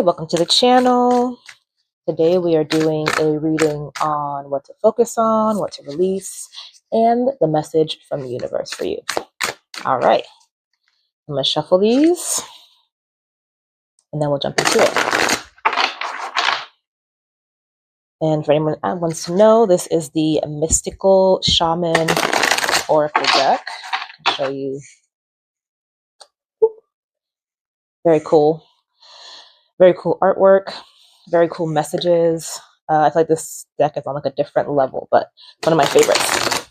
Hi, welcome to the channel. Today we are doing a reading on what to focus on, what to release, and the message from the universe for you. All right, I'm going to shuffle these and then we'll jump into it. And for anyone that wants to know, this is the Mystical Shaman Oracle deck. I'll show you. Very cool. Very cool artwork. Very cool messages. I feel like this deck is on like a different level, but it's one of my favorites.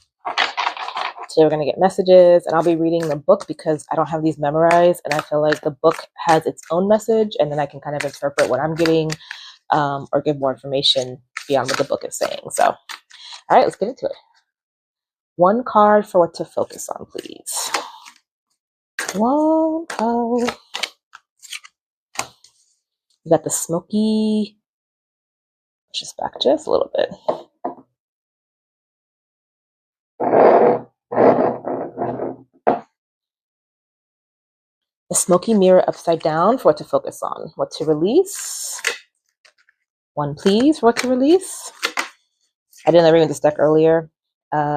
Today we're going to get messages, and I'll be reading the book because I don't have these memorized, and I feel like the book has its own message, and then I can kind of interpret what I'm getting or give more information beyond what the book is saying. So, all right, let's get into it. One card for what to focus on, please. One card. We got the smoky. Just back just a little bit. The smoky mirror upside down for what to focus on. What to release. One, please, for what to release. I did a reading with this deck earlier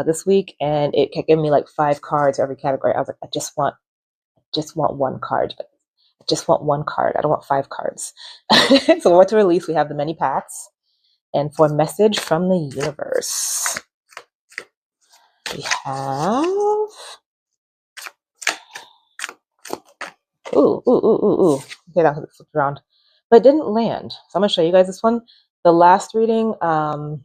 this week, and it kept giving me like 5 cards for every category. I was like, I just want one card. I just want one card. I don't want 5 cards. So what to release, we have the many paths. And for message from the universe, we have... Ooh. Okay, that flipped around. But it didn't land. So I'm going to show you guys this one. The last reading, I'll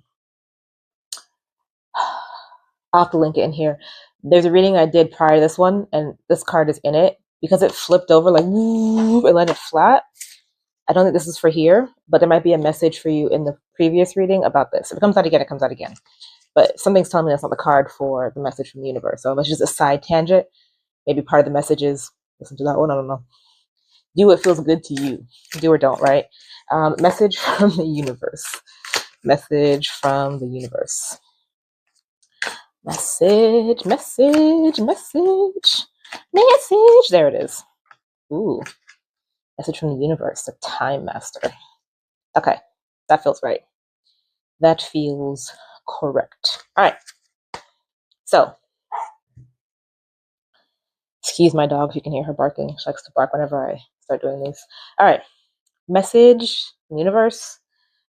have to link it in here. There's a reading I did prior to this one, and this card is in it. Because it flipped over like, woo, and let it flat. I don't think this is for here, but there might be a message for you in the previous reading about this. If it comes out again, it comes out again. But something's telling me that's not the card for the message from the universe. So it's just a side tangent. Maybe part of the message is, listen to that one, I don't know. Do what feels good to you. Do or don't, right? Message from the universe. Message from the universe. Message. There it is. Ooh. Message from the universe. The Time Master. Okay. That feels right. That feels correct. All right. So, excuse my dog if you can hear her barking. She likes to bark whenever I start doing these. All right. Message, universe,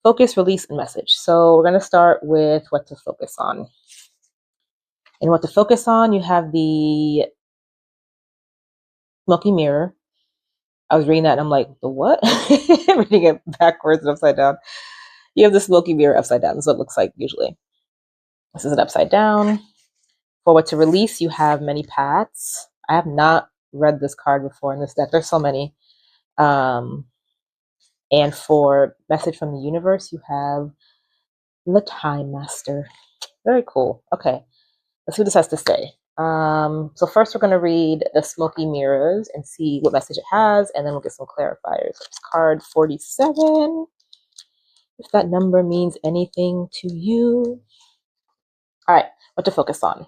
focus, release, and message. So we're going to start with what to focus on. And what to focus on, you have the smoky mirror. I was reading that and I'm like, the what? Reading it backwards and upside down. You have the smoky mirror upside down. This is what it looks like usually. This is it upside down. For what to release, you have many paths. I have not read this card before in this deck. There's so many. And for message from the universe, you have the Time Master. Very cool. Okay, let's see what this has to say. So first we're going to read the smoky mirrors and see what message it has, and then we'll get some clarifiers. It's card 47. If that number means anything to you. All right, what to focus on.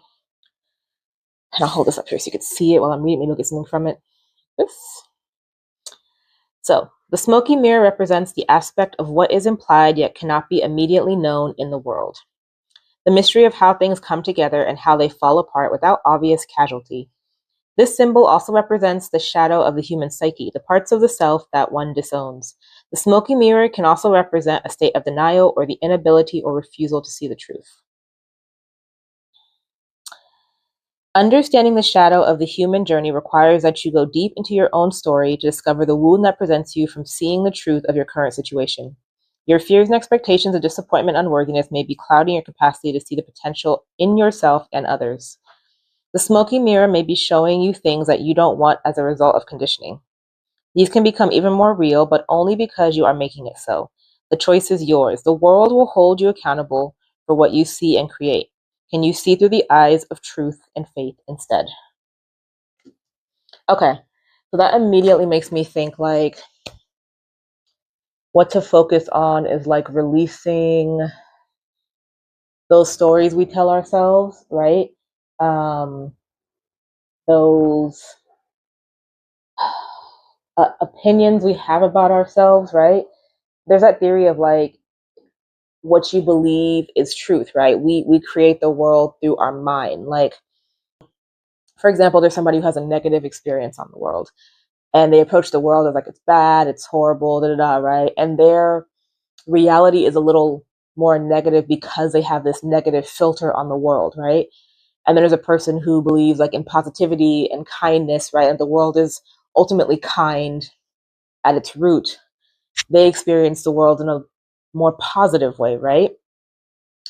And I'll hold this up here so you can see it while I'm reading. Maybe you'll get something from it. This. So, the smoky mirror represents the aspect of what is implied yet cannot be immediately known in the world. The mystery of how things come together and how they fall apart without obvious casualty. This symbol also represents the shadow of the human psyche, the parts of the self that one disowns. The smoky mirror can also represent a state of denial or the inability or refusal to see the truth. Understanding the shadow of the human journey requires that you go deep into your own story to discover the wound that prevents you from seeing the truth of your current situation. Your fears and expectations of disappointment and unworthiness may be clouding your capacity to see the potential in yourself and others. The smoky mirror may be showing you things that you don't want as a result of conditioning. These can become even more real, but only because you are making it so. The choice is yours. The world will hold you accountable for what you see and create. Can you see through the eyes of truth and faith instead? Okay, so that immediately makes me think like what to focus on is like releasing those stories we tell ourselves, right? Those opinions we have about ourselves, right? There's that theory of like what you believe is truth, right? We create the world through our mind. Like, for example, there's somebody who has a negative experience on the world, and they approach the world as like it's bad, it's horrible, da da da, right? And their reality is a little more negative because they have this negative filter on the world, right? And then there's a person who believes like in positivity and kindness, right? And the world is ultimately kind at its root. They experience the world in a more positive way, right?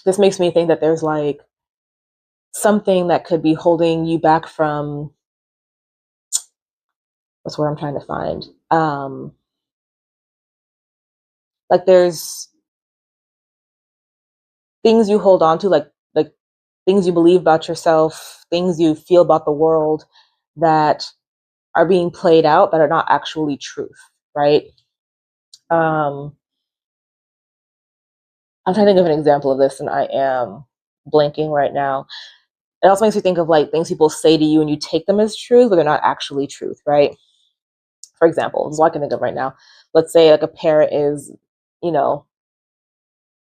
This makes me think that there's like something that could be holding you back from, what's what I'm trying to find. Like there's things you hold on to, like things you believe about yourself, things you feel about the world that are being played out that are not actually truth, right? I'm trying to think of an example of this, and I am blanking right now. It also makes me think of like things people say to you and you take them as truth, but they're not actually truth, right? For example, this is what I can think of right now. Let's say like a parent is, you know,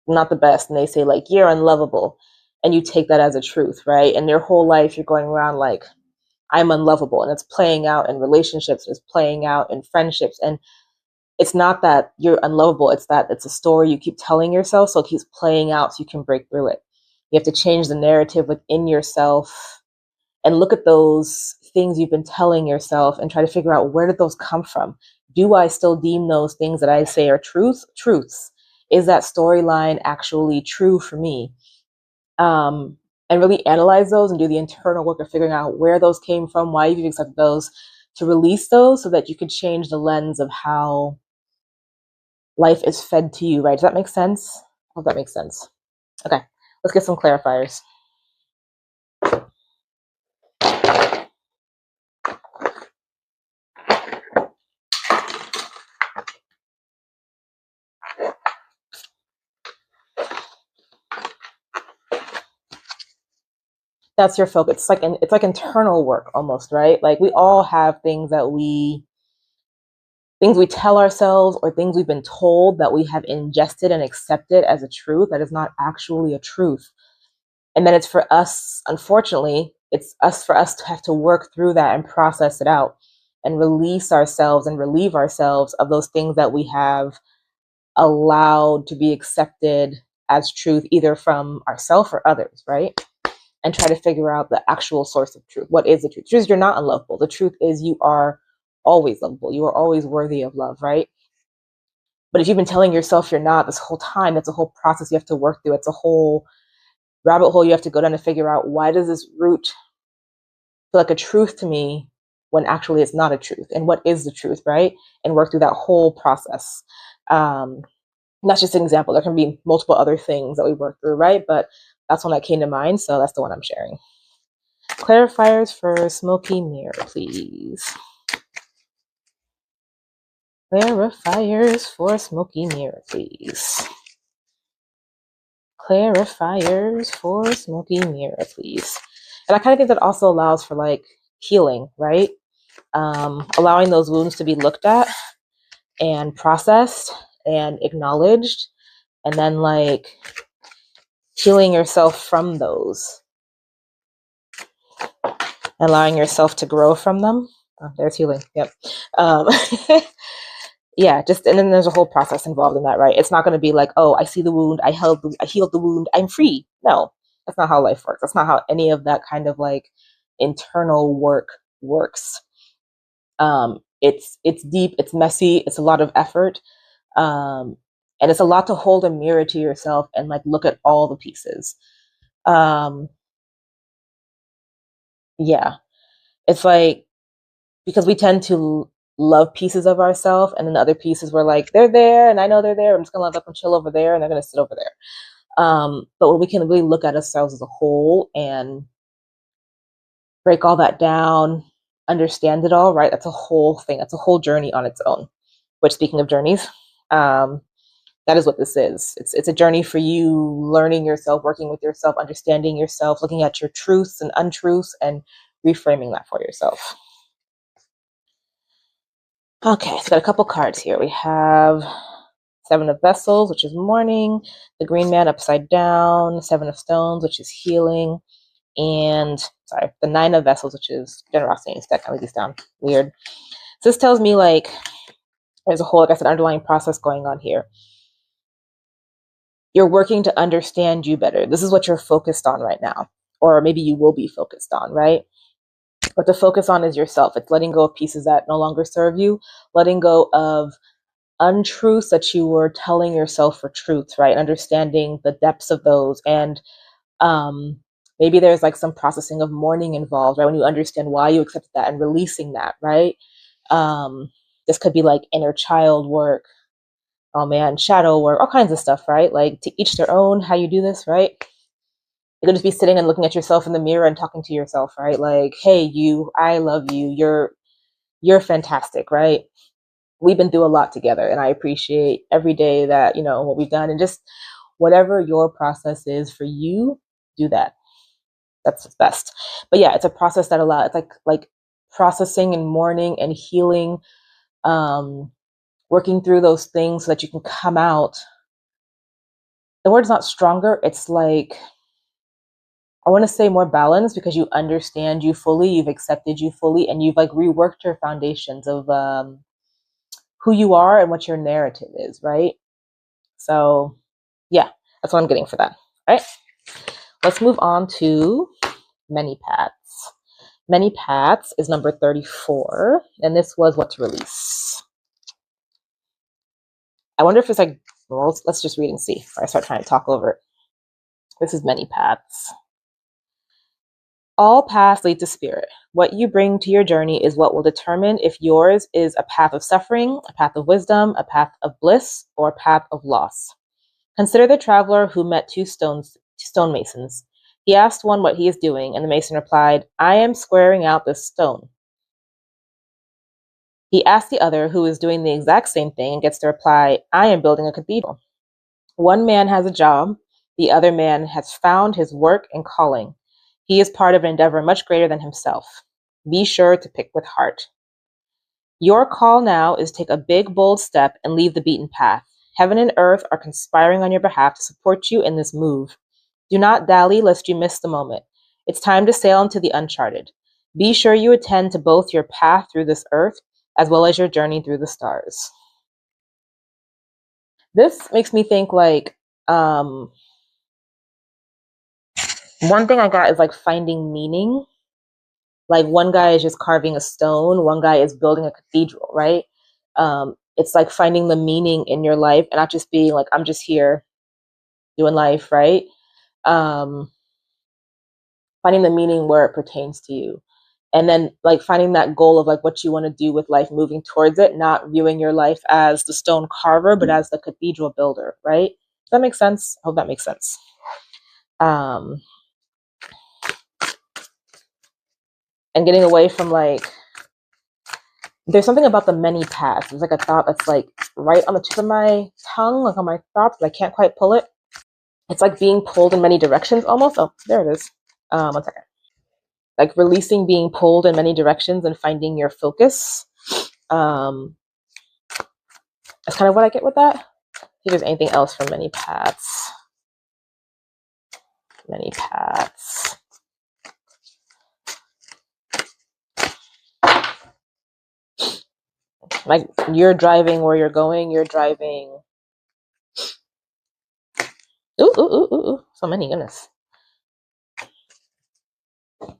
not the best, and they say like, you're unlovable. And you take that as a truth, right? And your whole life you're going around like, I'm unlovable. And it's playing out in relationships, it's playing out in friendships. And it's not that you're unlovable, it's that it's a story you keep telling yourself, so it keeps playing out so you can break through it. You have to change the narrative within yourself and look at those things you've been telling yourself and try to figure out, where did those come from? Do I still deem those things that I say are truths? Is that storyline actually true for me? And really analyze those and do the internal work of figuring out where those came from, why you've accepted those, to release those so that you could change the lens of how life is fed to you, right? Does that make sense? I hope that makes sense. Okay, let's get some clarifiers. That's your focus. It's like internal work almost, right? Like we all have things we tell ourselves, or things we've been told that we have ingested and accepted as a truth that is not actually a truth. And then it's for us, unfortunately, for us to have to work through that and process it out and release ourselves and relieve ourselves of those things that we have allowed to be accepted as truth, either from ourselves or others, right? And try to figure out the actual source of truth. What is the truth? The truth is you're not unlovable. The truth is you are always lovable. You are always worthy of love, right? But if you've been telling yourself you're not this whole time, that's a whole process you have to work through. It's a whole rabbit hole you have to go down to figure out, why does this root feel like a truth to me when actually it's not a truth? And what is the truth, right? And work through that whole process. That's just an example. There can be multiple other things that we work through, right? But that's one that came to mind, so that's the one I'm sharing. Clarifiers for smoky mirror, please. Clarifiers for smoky mirror, please. Clarifiers for smoky mirror, please. And I kind of think that also allows for like healing, right? Allowing those wounds to be looked at and processed and acknowledged, and then like healing yourself from those, allowing yourself to grow from them. Oh, there's healing. Yep. Yeah, just, and then there's a whole process involved in that, right? It's not going to be like, oh, I see the wound, I healed the wound, I'm free. No, that's not how life works. That's not how any of that kind of like internal work works. It's deep, it's messy, it's a lot of effort, and it's a lot to hold a mirror to yourself and like look at all the pieces. Yeah, it's like, because we tend to love pieces of ourselves, and then the other pieces we're like, they're there and I know they're there, I'm just gonna let them chill over there and they're gonna sit over there. But when we can really look at ourselves as a whole and break all that down, understand it all, right? That's a whole thing. That's a whole journey on its own. Which, speaking of journeys, that is what this is. It's a journey for you, learning yourself, working with yourself, understanding yourself, looking at your truths and untruths, and reframing that for yourself. Okay, so got a couple cards here. We have Seven of Vessels, which is mourning, the Green Man upside down, Seven of Stones, which is healing, and the Nine of Vessels, which is generosity. Instead, I leave these down. Weird. So this tells me like there's a whole, like I said, underlying process going on here. You're working to understand you better. This is what you're focused on right now, or maybe you will be focused on, right? What to focus on is yourself. It's letting go of pieces that no longer serve you, letting go of untruths that you were telling yourself for truths, right? Understanding the depths of those. And maybe there's like some processing of mourning involved, right? When you understand why you accepted that and releasing that, right? This could be like inner child work, oh man, shadow work, all kinds of stuff, right? Like to each their own, how you do this, right? You could just be sitting and looking at yourself in the mirror and talking to yourself, right? Like, hey, you, I love you. You're fantastic, right? We've been through a lot together, and I appreciate every day that, you know, what we've done, and just whatever your process is for you, do that. That's best. But yeah, it's a process that allows, it's like processing and mourning and healing, working through those things so that you can come out. The word's not stronger. It's like, I want to say more balanced, because you understand you fully, you've accepted you fully, and you've like reworked your foundations of who you are and what your narrative is, right? So yeah, that's what I'm getting for that. All right, let's move on to many paths. Many paths is number 34, and this was what to release. I wonder if it's like, well, let's just read and see before I start trying to talk over it. This is many paths. All paths lead to spirit. What you bring to your journey is what will determine if yours is a path of suffering, a path of wisdom, a path of bliss, or a path of loss. Consider the traveler who met two stonemasons. He asked one what he is doing, and the mason replied, I am squaring out this stone. He asked the other, who is doing the exact same thing, and gets the reply, I am building a cathedral. One man has a job, the other man has found his work and calling. He is part of an endeavor much greater than himself. Be sure to pick with heart. Your call now is to take a big, bold step and leave the beaten path. Heaven and earth are conspiring on your behalf to support you in this move. Do not dally lest you miss the moment. It's time to sail into the uncharted. Be sure you attend to both your path through this earth as well as your journey through the stars. This makes me think like, one thing I got is like finding meaning. Like one guy is just carving a stone, one guy is building a cathedral, right? It's like finding the meaning in your life and not just being like, I'm just here doing life, right? Finding the meaning where it pertains to you. And then like finding that goal of like what you want to do with life, moving towards it, not viewing your life as the stone carver, but as the cathedral builder, right? Does that make sense? I hope that makes sense. And getting away from like, there's something about the many paths. There's like a thought that's like right on the tip of my tongue, like on my thoughts, but I can't quite pull it. It's like being pulled in many directions almost. Oh, there it is. 1 second. Like releasing being pulled in many directions and finding your focus. That's kind of what I get with that. See if there's anything else from many paths. Many paths. Like you're driving where you're going, you're driving. Ooh. So many, goodness.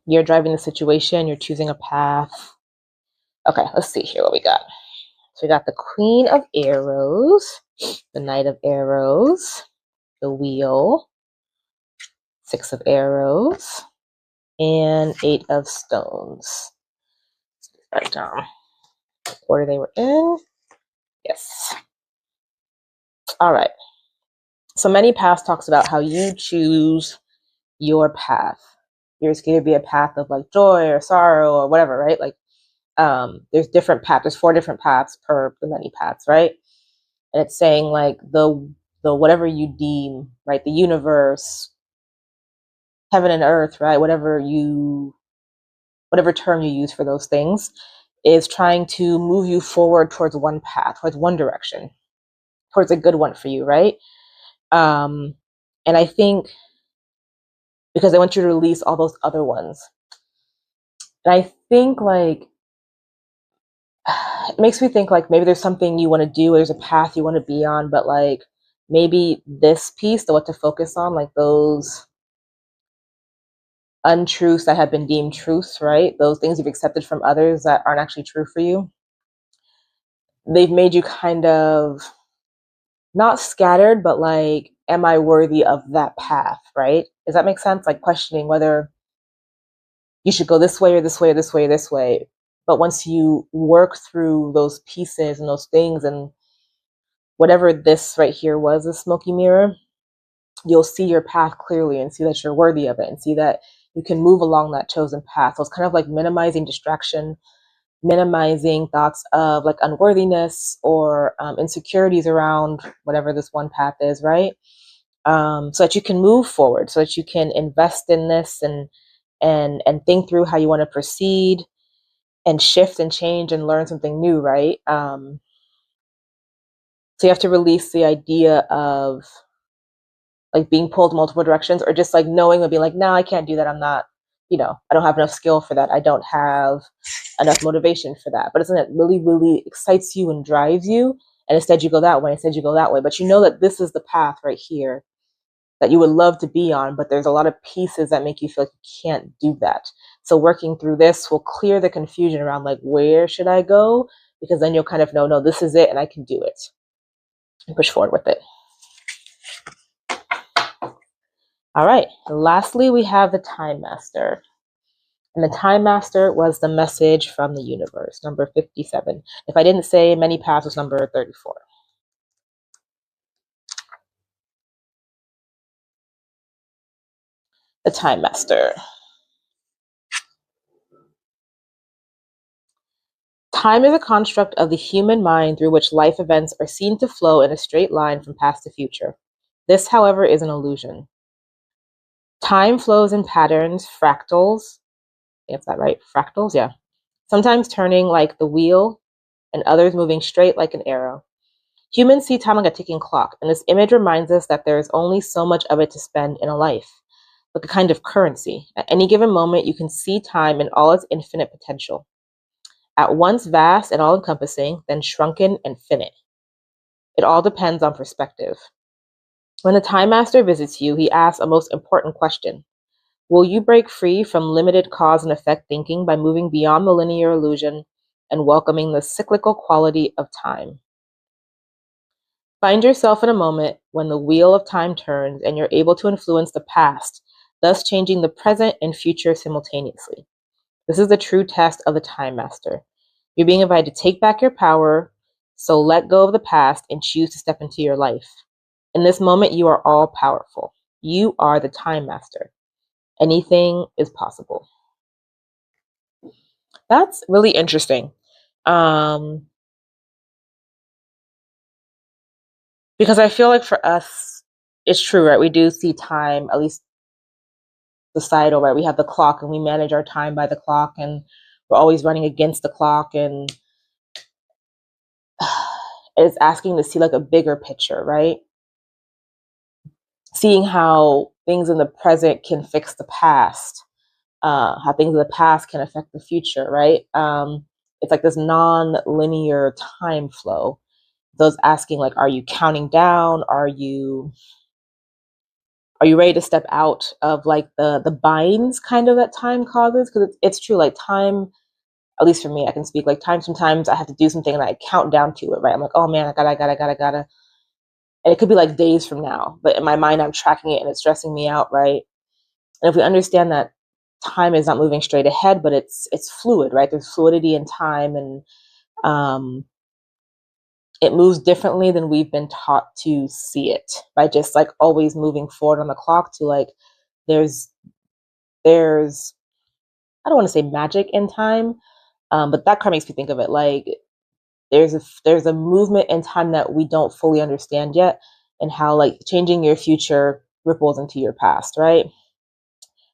You're driving the situation, you're choosing a path. Okay, let's see here what we got. So we got the Queen of Arrows, the Knight of Arrows, the Wheel, Six of Arrows, and Eight of Stones. Right down. Order they were in. Yes. All right. So many paths talks about how you choose your path. Yours could be a path of like joy or sorrow or whatever, right? Like there's different paths. There's 4 different paths per the many paths, right? And it's saying like the whatever you deem, right? The universe, heaven and earth, right? Whatever term you use for those things, is trying to move you forward towards one path, towards one direction, towards a good one for you, right? And I think because I want you to release all those other ones. And I think like it makes me think like maybe there's something you want to do, or there's a path you want to be on, but like maybe this piece, the what to focus on, like those untruths that have been deemed truths, right? Those things you've accepted from others that aren't actually true for you. They've made you kind of not scattered, but like, am I worthy of that path, right? Does that make sense? Like questioning whether you should go this way or this way or this way or this way. But once you work through those pieces and those things and whatever this right here was, a smoky mirror, you'll see your path clearly and see that you're worthy of it and see that you can move along that chosen path. So it's kind of like minimizing distraction, minimizing thoughts of like unworthiness or insecurities around whatever this one path is, right? So that you can move forward, so that you can invest in this and think through how you want to proceed and shift and change and learn something new, right? So you have to release the idea of like being pulled multiple directions, or just like knowing and be like, no, I can't do that. I'm not, I don't have enough skill for that. I don't have enough motivation for that. But it's something that really, really excites you and drives you. And instead you go that way, instead you go that way. But you know that this is the path right here that you would love to be on, but there's a lot of pieces that make you feel like you can't do that. So working through this will clear the confusion around like, where should I go? Because then you'll kind of know, no, this is it and I can do it. And push forward with it. All right. Lastly, we have the Time Master. And the Time Master was the message from the universe, number 57. If I didn't say many paths, was number 34. The Time Master. Time is a construct of the human mind through which life events are seen to flow in a straight line from past to future. This, however, is an illusion. Time flows in patterns, fractals. Is that right? Fractals, yeah. Sometimes turning like the wheel, and others moving straight like an arrow. Humans see time like a ticking clock, and this image reminds us that there is only so much of it to spend in a life, like a kind of currency. At any given moment, you can see time in all its infinite potential. At once vast and all-encompassing, then shrunken and finite. It all depends on perspective. When the Time Master visits you, he asks a most important question. Will you break free from limited cause and effect thinking by moving beyond the linear illusion and welcoming the cyclical quality of time? Find yourself in a moment when the wheel of time turns and you're able to influence the past, thus changing the present and future simultaneously. This is the true test of the Time Master. You're being invited to take back your power, so let go of the past and choose to step into your life. In this moment, you are all powerful. You are the Time Master. Anything is possible. That's really interesting. Because I feel like for us, it's true, right? We do see time, at least societal, right? We have the clock and we manage our time by the clock, and we're always running against the clock, and it's asking to see like a bigger picture, right? Seeing how things in the present can fix the past, how things in the past can affect the future, right? It's like this non-linear time flow. Those asking like, are you counting down? Are you ready to step out of like the binds kind of that time causes? Because it's true, like time, at least for me, I can speak like time. Sometimes I have to do something and I count down to it, right? I'm like, oh man, I gotta. And it could be like days from now, but in my mind, I'm tracking it and it's stressing me out, right? And if we understand that time is not moving straight ahead, but it's fluid, right? There's fluidity in time, and it moves differently than we've been taught to see it, by just like always moving forward on the clock to like, there's I don't want to say magic in time, but that kind of makes me think of it like there's a movement in time that we don't fully understand yet, and how like changing your future ripples into your past, right?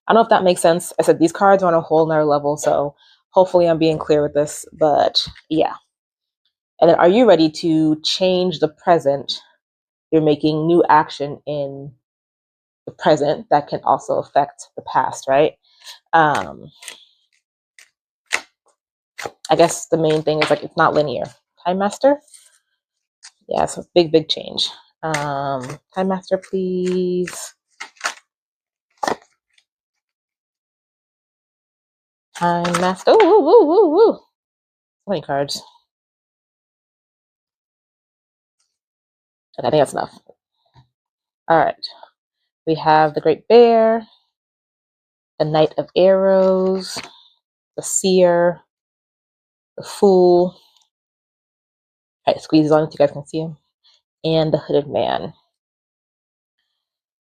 I don't know if that makes sense. I said these cards are on a whole nother level, so Hopefully I'm being clear with this, but yeah. And then are you ready to change the present? You're making new action in the present that can also affect the past, right? I guess the main thing is like it's not linear. Time Master? Yeah, so big change. Time Master, please. Time Master. Ooh, woo, woo, woo. So many cards. Okay, I think that's enough. All right. We have the Great Bear, the Knight of Arrows, the Seer, the Fool. All right, squeeze on so you guys can see him. And the Hooded Man.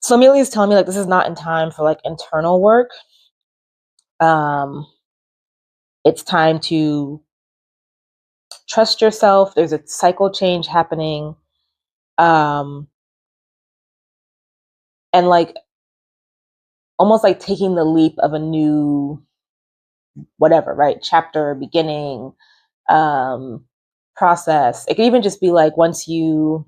So Amelia is telling me like this is not in time for like internal work. It's time to trust yourself. There's a cycle change happening. And like almost like taking the leap of a new whatever, right? Chapter, beginning, process. It could even just be like once you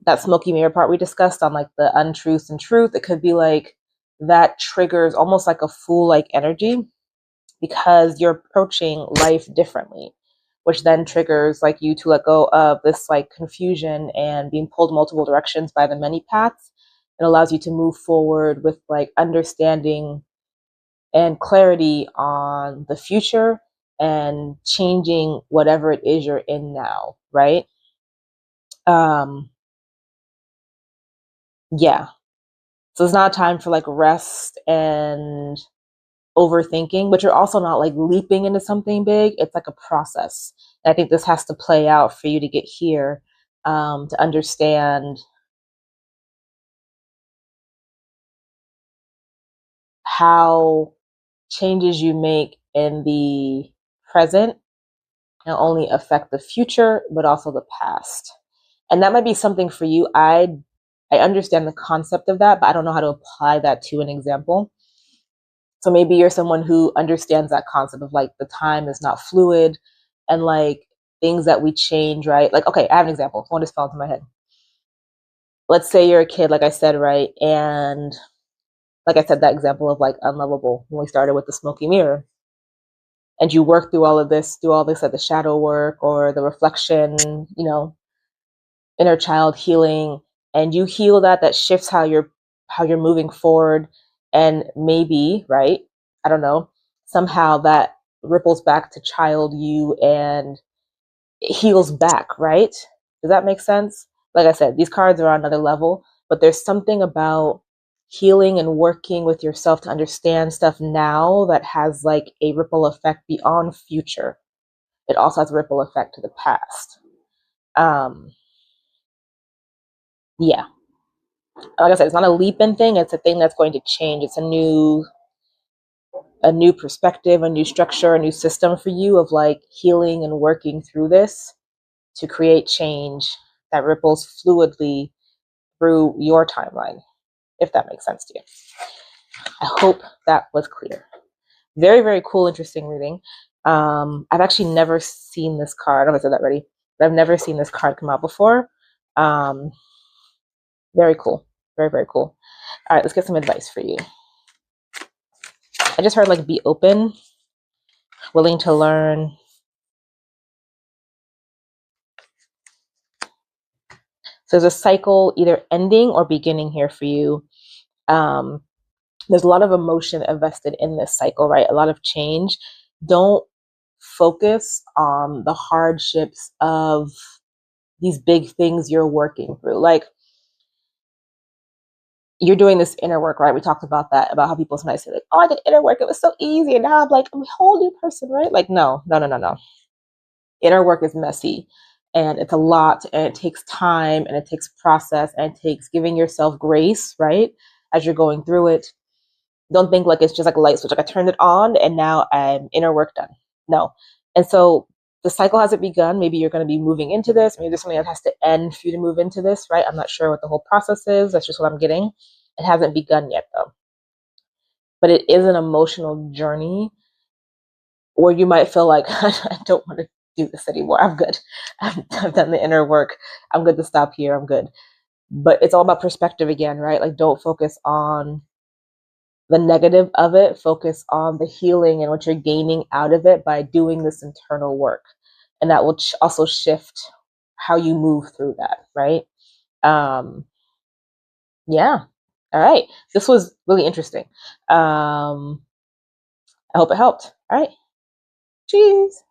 that smoky mirror part we discussed on like the untruth and truth, it could be like that triggers almost like a fool like energy because you're approaching life differently, which then triggers like you to let go of this like confusion and being pulled multiple directions by the many paths. It allows you to move forward with like understanding and clarity on the future and changing whatever it is you're in now, right? Yeah. So it's not time for like rest and overthinking, but you're also not like leaping into something big. It's like a process. And I think this has to play out for you to get here, to understand how changes you make in the present not only affect the future, but also the past. And that might be something for you. I understand the concept of that, but I don't know how to apply that to an example. So maybe you're someone who understands that concept of like the time is not fluid and like things that we change, right? Like, okay, I have an example. One just fell into my head. Let's say you're a kid, like I said, right? And like I said, that example of like unlovable when we started with the smoky mirror. And you work through all of this, do all this like the shadow work or the reflection, you know, inner child healing, and you heal that shifts how you're moving forward. And maybe, right, I don't know, somehow that ripples back to child you and it heals back, right? Does that make sense? Like I said, these cards are on another level, but there's something about healing and working with yourself to understand stuff now that has like a ripple effect beyond future. It also has a ripple effect to the past. Yeah, like I said, it's not a leap in thing. It's a thing that's going to change. It's a new perspective, a new structure, a new system for you of like healing and working through this to create change that ripples fluidly through your timeline, if that makes sense to you. I hope that was clear. Very, very cool, interesting reading. I've actually never seen this card. I don't know if I said that already, but I've never seen this card come out before. Very cool. Very, very cool. All right, let's get some advice for you. I just heard like be open, willing to learn. So there's a cycle either ending or beginning here for you. There's a lot of emotion invested in this cycle, right? A lot of change. Don't focus on the hardships of these big things you're working through. Like you're doing this inner work, right? We talked about that, about how people sometimes say like, oh, I did inner work. It was so easy. And now I'm like, I'm a whole new person, right? Like, no. Inner work is messy and it's a lot and it takes time and it takes process and it takes giving yourself grace, right? As you're going through it. Don't think like it's just like a light switch. Like I turned it on and now I'm inner work done. No. And so the cycle hasn't begun. Maybe you're going to be moving into this. Maybe there's something that has to end for you to move into this, right? I'm not sure what the whole process is. That's just what I'm getting. It hasn't begun yet though. But it is an emotional journey Or you might feel like, I don't want to do this anymore. I'm good. I've done the inner work. I'm good to stop here. I'm good. But it's all about perspective again, right? Like, don't focus on the negative of it. Focus on the healing and what you're gaining out of it by doing this internal work. And that will also shift how you move through that, right? Yeah. All right. This was really interesting. I hope it helped. All right. Cheers.